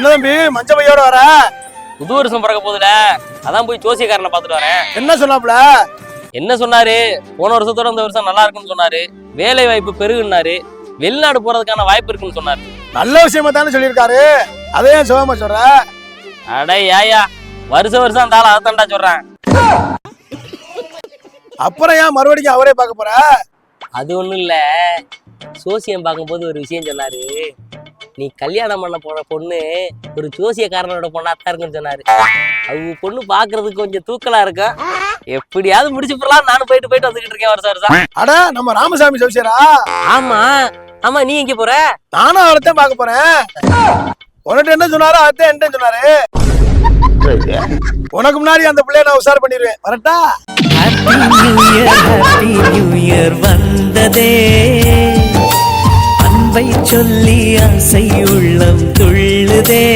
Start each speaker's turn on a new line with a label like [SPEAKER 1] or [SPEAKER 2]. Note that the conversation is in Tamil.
[SPEAKER 1] என்ன தம்பி மஞ்ச பையோட வர?
[SPEAKER 2] புது வருஷம் பிறக்க போதுல, அதான் போய் ஜோசியக்காரனை பாத்துட்டு வரேன்.
[SPEAKER 1] என்ன சொன்னாப்ல?
[SPEAKER 2] என்ன சொன்னாரு? போன வருஷத்தோட இந்த வருஷம் நல்லா இருக்குன்னு சொன்னாரு. வேலை வாய்ப்பு பெருகுன்னாரு. வெளிநாடு போறதுக்கான வாய்ப்பு இருக்குன்னு சொன்னாரு.
[SPEAKER 1] நல்ல விஷயமா தானே சொல்லியிருக்காரு, அதே ஏன் சுகமா சொல்ற?
[SPEAKER 2] அட ஏயா, வருஷம் அந்த ஆள் அதைத்தாண்டா சொல்றேன்.
[SPEAKER 1] அப்புறம் ஏன் மறுபடியும் அவரே பார்க்க போற?
[SPEAKER 2] அது ஒண்ணும் இல்ல, ஜோசியம் பார்க்கும்போது ஒரு விஷயம் சொன்னாரு. நீ கல்யாணம் பண்ண போற பொண்ணு ஒரு ஜோசியக்காரனோட பொண்ணாத்தான் இருக்குன்னு சொன்னாரு. அவங்க பொண்ணு பாக்குறதுக்கு கொஞ்சம் தூக்கலா இருக்கும். எப்படியாவது முடிச்சு போடலாம் நானும் போயிட்டு வந்துகிட்டு இருக்கேன் வருஷம்.
[SPEAKER 1] அட நம்ம ராமசாமி ஜோசியரா?
[SPEAKER 2] ஆமா ஆமா, நீ எங்க போற?
[SPEAKER 1] நானும் அவரைத்தான் பார்க்க போறேன். உனக்கு என்ன சொன்னாரோ அதான் என்ன சொன்னாரு. உனக்கு முன்னாடி அந்த பிள்ளைய நான் உசார் பண்ணிடுவேன். வரட்டா?
[SPEAKER 3] ஹாப்பி நியூ இயர் வந்ததே, அன்பை சொல்லி ஆசை உள்ளம் துள்ளுதே.